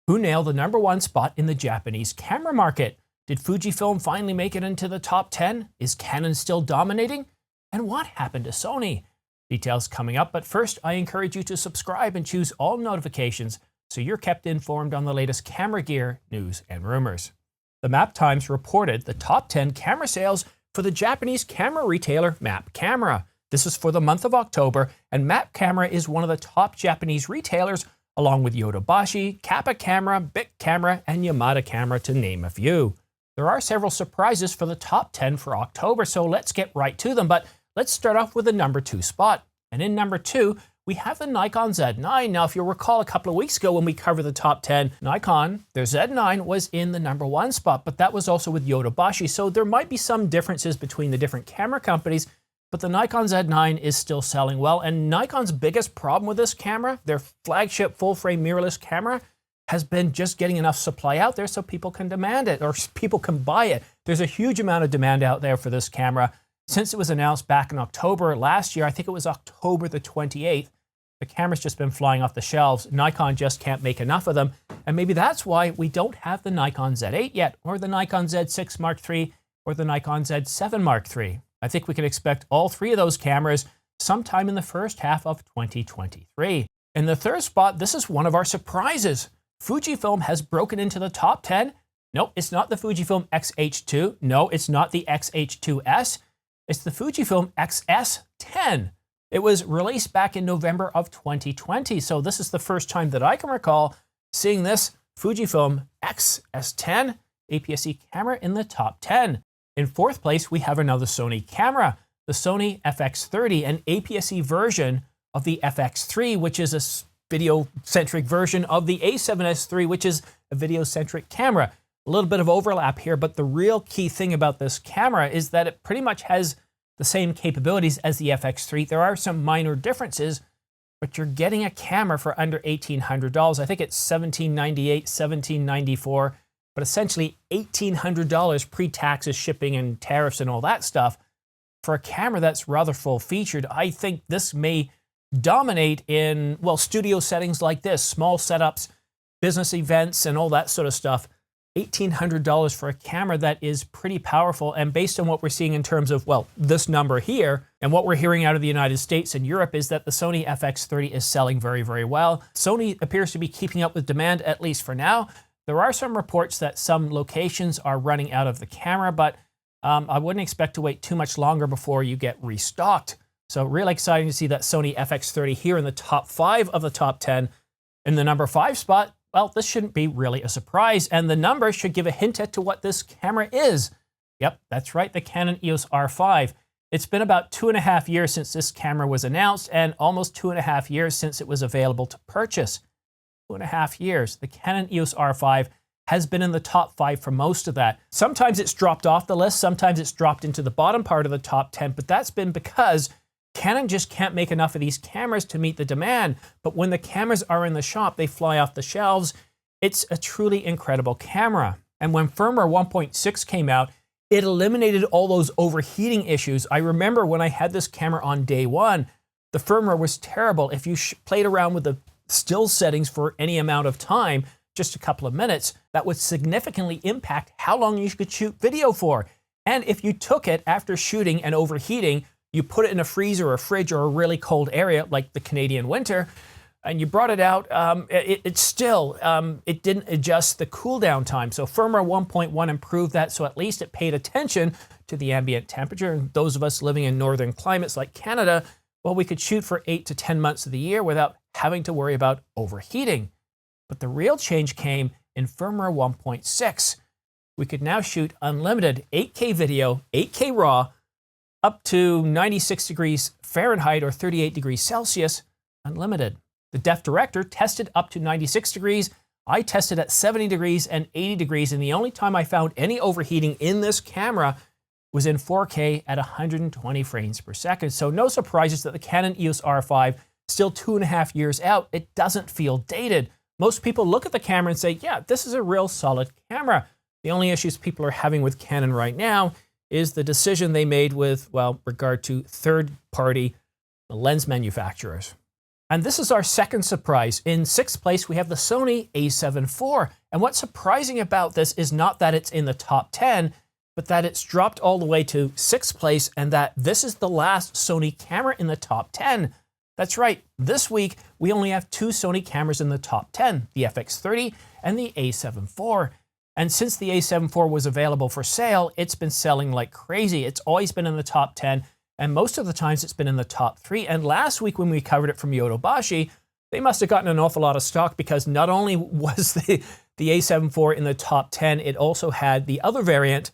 Who nailed the #1 spot in the Japanese camera market? Did Fujifilm finally make it into the top 10? Is Canon still dominating? And what happened to Sony? Details coming up, but first I encourage you to subscribe and choose all notifications so you're kept informed on the latest camera gear, news, and rumors. The Map Times reported the top 10 camera sales for the Japanese camera retailer Map Camera. This is for the month of October, and Map Camera is one of the top Japanese retailers, along with Yodobashi, Kappa Camera, Bic Camera, and Yamada Camera, to name a few. There are several surprises for the top 10 for October, so let's get right to them, but let's start off with the #2 spot. And in #2, we have the Nikon Z9. Now, if you'll recall a couple of weeks ago when we covered the top 10, Nikon, their Z9 was in the #1 spot, but that was also with Yodobashi, so there might be some differences between the different camera companies, but the Nikon Z9 is still selling well, and Nikon's biggest problem with this camera, their flagship full-frame mirrorless camera, has been just getting enough supply out there so people can demand it, or people can buy it. There's a huge amount of demand out there for this camera. Since it was announced back in October last year, I think it was October the 28th, the camera's just been flying off the shelves. Nikon just can't make enough of them, and maybe that's why we don't have the Nikon Z8 yet, or the Nikon Z6 Mark III, or the Nikon Z7 Mark III. I think we can expect all three of those cameras sometime in the first half of 2023. In the third spot, this is one of our surprises. Fujifilm has broken into the top 10. No, it's not the Fujifilm X-H2. No, it's not the X-H2S. It's the Fujifilm X-S10. It was released back in November of 2020, so this is the first time that I can recall seeing this Fujifilm X-S10 APS-C camera in the top 10. In fourth place, we have another Sony camera, the Sony FX30, an APS-C version of the FX3, which is a video-centric version of the A7S III, which is a video-centric camera. A little bit of overlap here, but the real key thing about this camera is that it pretty much has the same capabilities as the FX3. There are some minor differences, but you're getting a camera for under $1,800. I think it's $1,798, $1,794, but essentially $1,800 pre-taxes, shipping, and tariffs and all that stuff for a camera that's rather full-featured. I think this may dominate in, well, studio settings like this, small setups, business events, and all that sort of stuff. $1,800 for a camera that is pretty powerful, and based on what we're seeing in terms of, well, this number here, and what we're hearing out of the United States and Europe is that the Sony FX30 is selling very, very well. Sony appears to be keeping up with demand, at least for now. There are some reports that some locations are running out of the camera, but I wouldn't expect to wait too much longer before you get restocked. So really exciting to see that Sony FX30 here in the top 5 of the top 10. In the #5 spot, well, this shouldn't be really a surprise, and the number should give a hint as to what this camera is. Yep, that's right, the Canon EOS R5. It's been about 2.5 years since this camera was announced, and almost 2.5 years since it was available to purchase. 2.5 years. The Canon EOS R5 has been in the top 5 for most of that. Sometimes it's dropped off the list, sometimes it's dropped into the bottom part of the top 10, but that's been because Canon just can't make enough of these cameras to meet the demand. But when the cameras are in the shop, they fly off the shelves. It's a truly incredible camera. And when firmware 1.6 came out, it eliminated all those overheating issues. I remember when I had this camera on day one, the firmware was terrible. If you played around with the still settings for any amount of time, just a couple of minutes, that would significantly impact how long you could shoot video for. And if you took it after shooting and overheating, you put it in a freezer or a fridge or a really cold area like the Canadian winter, and you brought it out, it didn't adjust the cool down time. So firmware 1.1 improved that, so at least it paid attention to the ambient temperature. And those of us living in northern climates like Canada, well, we could shoot for 8 to 10 months of the year without having to worry about overheating. But the real change came in firmware 1.6. We could now shoot unlimited 8K video, 8K RAW, up to 96 degrees Fahrenheit or 38 degrees Celsius, unlimited. The Depth Director tested up to 96 degrees. I tested at 70 degrees and 80 degrees, and the only time I found any overheating in this camera was in 4K at 120 frames per second. So no surprises that the Canon EOS R5, still 2.5 years out, it doesn't feel dated. Most people look at the camera and say, yeah, this is a real solid camera. The only issues people are having with Canon right now is the decision they made with, well, regard to third-party lens manufacturers. And this is our second surprise. In sixth place, we have the Sony a7 IV. And what's surprising about this is not that it's in the top 10, but that it's dropped all the way to sixth place and that this is the last Sony camera in the top 10. That's right, this week we only have two Sony cameras in the top 10, the FX30 and the a7 IV. And since the a7 IV was available for sale, it's been selling like crazy. It's always been in the top 10, and most of the times it's been in the top 3. And last week when we covered it from Yodobashi, they must have gotten an awful lot of stock because not only was the a7 IV in the top 10, it also had the other variant,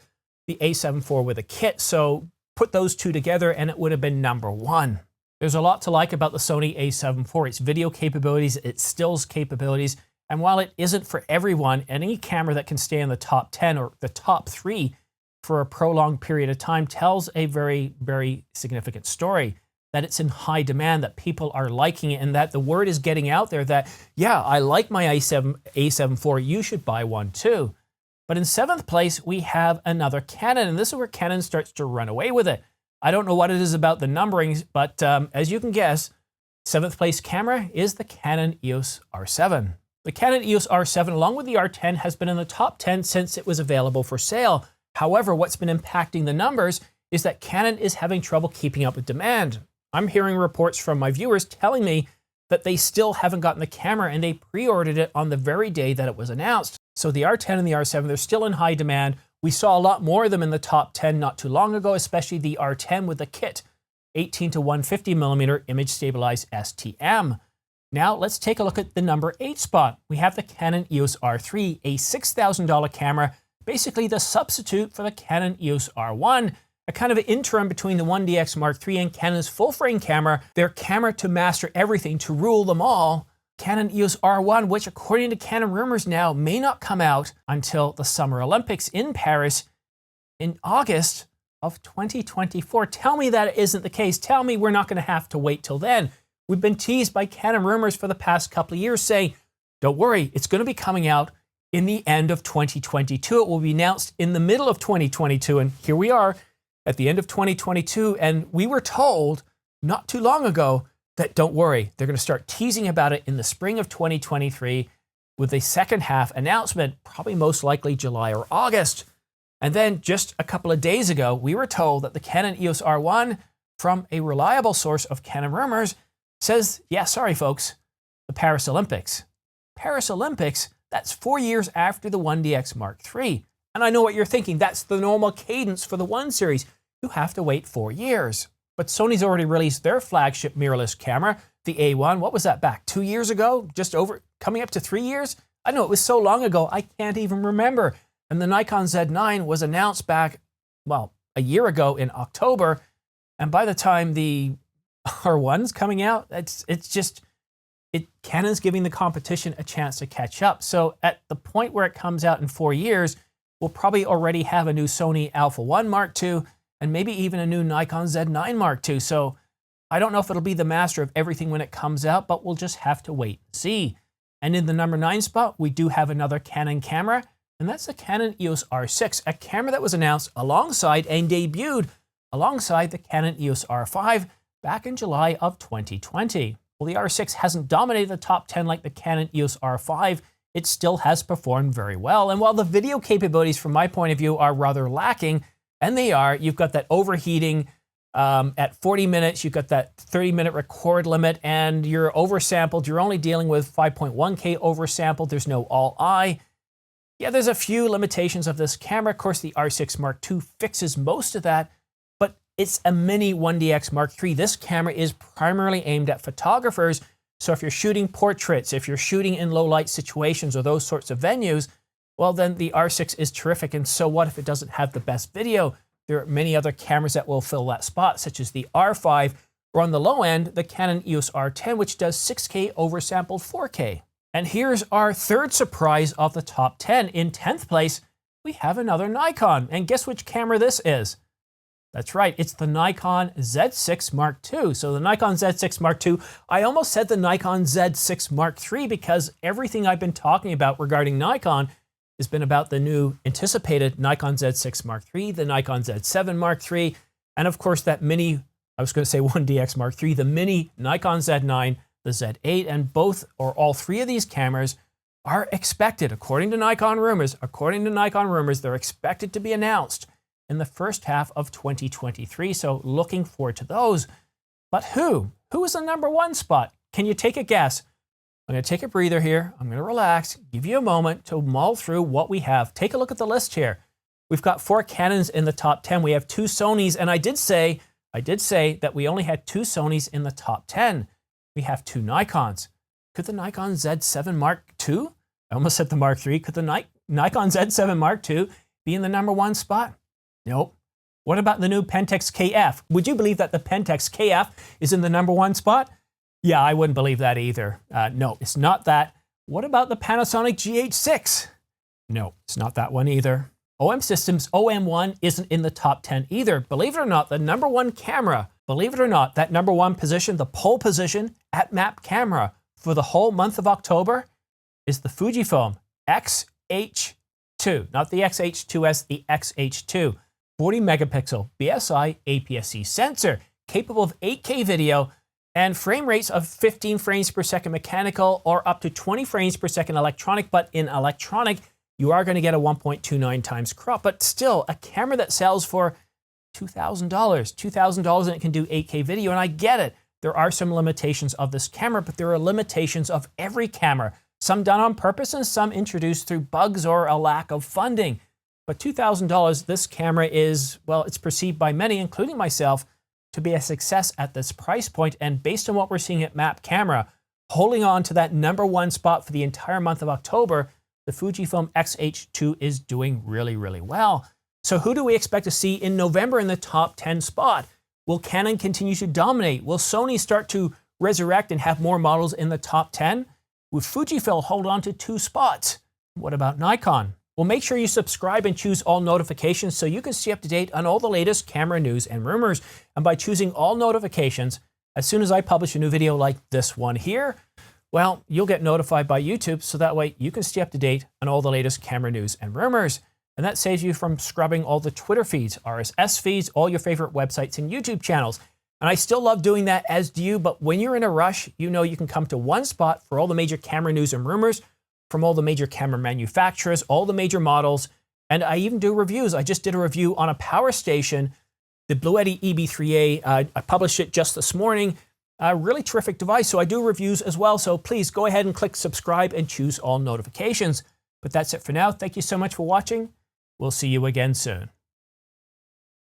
the a7 IV with a kit. So put those two together and it would have been number 1. There's a lot to like about the Sony a7 IV. Its video capabilities, its stills capabilities, and while it isn't for everyone, any camera that can stay in the top 10 or the top 3 for a prolonged period of time tells a very, very significant story. That it's in high demand, that people are liking it, and that the word is getting out there that, yeah, I like my a7 IV, you should buy one too. But in 7th place, we have another Canon, and this is where Canon starts to run away with it. I don't know what it is about the numberings, but as you can guess, 7th place camera is the Canon EOS R7. The Canon EOS R7, along with the R10, has been in the top 10 since it was available for sale. However, what's been impacting the numbers is that Canon is having trouble keeping up with demand. I'm hearing reports from my viewers telling me that they still haven't gotten the camera and they pre-ordered it on the very day that it was announced. So the R10 and the R7, they're still in high demand. We saw a lot more of them in the top 10 not too long ago, especially the R10 with the kit, 18 to 150mm image stabilized STM. Now let's take a look at the number 8 spot. We have the Canon EOS R3, a $6,000 camera, basically the substitute for the Canon EOS R1, a kind of an interim between the 1DX Mark III and Canon's full-frame camera, their camera to master everything, to rule them all. Canon EOS R1, which according to Canon rumors now may not come out until the Summer Olympics in Paris in August of 2024. Tell me that isn't the case. Tell me we're not going to have to wait till then. We've been teased by Canon rumors for the past couple of years saying, don't worry, it's going to be coming out in the end of 2022. It will be announced in the middle of 2022. And here we are at the end of 2022. And we were told not too long ago that don't worry, they're going to start teasing about it in the spring of 2023 with a second half announcement, probably most likely July or August. And then just a couple of days ago, we were told that the Canon EOS R1 from a reliable source of Canon rumors says, yeah, sorry folks, the Paris Olympics. Paris Olympics, that's 4 years after the 1DX Mark III. And I know what you're thinking, that's the normal cadence for the 1 series. You have to wait 4 years. But Sony's already released their flagship mirrorless camera, the A1. What was that, back 2 years ago? Just over, coming up to 3 years? I know, it was so long ago, I can't even remember. And the Nikon Z9 was announced back, well, a year ago in October. And by the time the R1's coming out, Canon's giving the competition a chance to catch up. So at the point where it comes out in 4 years, we'll probably already have a new Sony Alpha 1 Mark II, and maybe even a new Nikon Z9 Mark II. So I don't know if it'll be the master of everything when it comes out, but we'll just have to wait and see. And in the number 9 spot, we do have another Canon camera, and that's the Canon EOS R6, a camera that was announced alongside and debuted alongside the Canon EOS R5 back in July of 2020. Well, the R6 hasn't dominated the top 10 like the Canon EOS R5, it still has performed very well. And while the video capabilities from my point of view are rather lacking, and they are, you've got that overheating at 40 minutes, you've got that 30-minute record limit, and you're oversampled. You're only dealing with 5.1K oversampled. There's no all-eye. Yeah, there's a few limitations of this camera. Of course, the R6 Mark II fixes most of that, but it's a mini 1DX Mark III. This camera is primarily aimed at photographers. So if you're shooting portraits, if you're shooting in low-light situations or those sorts of venues, well, then the R6 is terrific. And so what if it doesn't have the best video? There are many other cameras that will fill that spot, such as the R5, or on the low end, the Canon EOS R10, which does 6K oversampled 4K. And here's our third surprise of the top 10. In 10th place, we have another Nikon. And guess which camera this is? That's right, it's the Nikon Z6 Mark II. So the Nikon Z6 Mark II, I almost said the Nikon Z6 Mark III because everything I've been talking about regarding Nikon has been about the new anticipated Nikon Z6 Mark III, the Nikon Z7 Mark III, and of course that mini, I was going to say 1DX Mark III, the mini Nikon Z9, the Z8, and both or all three of these cameras are expected, according to Nikon rumors, they're expected to be announced in the first half of 2023. So looking forward to those. But who is the number one spot? Can you take a guess? I'm going to take a breather here. I'm going to relax, give you a moment to mull through what we have. Take a look at the list here. We've got 4 Canons in the top 10. We have 2 Sonys, and I did say that we only had 2 Sonys in the top 10. We have 2 Nikons. Could the Nikon Z7 Mark II? I almost said the Mark III. Could the Nikon Z7 Mark II be in the number one spot? Nope. What about the new Pentax KF? Would you believe that the Pentax KF is in the number one spot? Yeah, I wouldn't believe that either. No, it's not that. What about the Panasonic GH6? No, it's not that one either. OM Systems OM1 isn't in the top 10 either. Believe it or not, the number one camera, believe it or not, that number one position, the pole position at map camera for the whole month of October is the Fujifilm X-H2. Not the X-H2S, the X-H2. 40 megapixel BSI APS-C sensor, capable of 8K video and frame rates of 15 frames per second mechanical or up to 20 frames per second electronic. But in electronic, you are going to get a 1.29 times crop. But still, a camera that sells for $2,000 and it can do 8K video. And I get it. There are some limitations of this camera, but there are limitations of every camera. Some done on purpose and some introduced through bugs or a lack of funding. But $2,000, this camera is, well, it's perceived by many, including myself, to be a success at this price point. And based on what we're seeing at map camera, holding on to that number one spot for the entire month of October, the Fujifilm X-H2 is doing really, really well. So who do we expect to see in November in the top 10 spot? Will Canon continue to dominate? Will Sony start to resurrect and have more models in the top 10? Will Fujifilm hold on to 2 spots? What about Nikon? Well, make sure you subscribe and choose all notifications so you can stay up to date on all the latest camera news and rumors. And by choosing all notifications, as soon as I publish a new video like this one here, well, you'll get notified by YouTube, so that way you can stay up to date on all the latest camera news and rumors. And that saves you from scrubbing all the Twitter feeds, RSS feeds, all your favorite websites and YouTube channels. And I still love doing that, as do you, but when you're in a rush, you know you can come to one spot for all the major camera news and rumors from all the major camera manufacturers, all the major models, and I even do reviews. I just did a review on a power station, the Bluetti EB3A. I published it just this morning. A really terrific device, so I do reviews as well. So please go ahead and click subscribe and choose all notifications. But that's it for now. Thank you so much for watching. We'll see you again soon.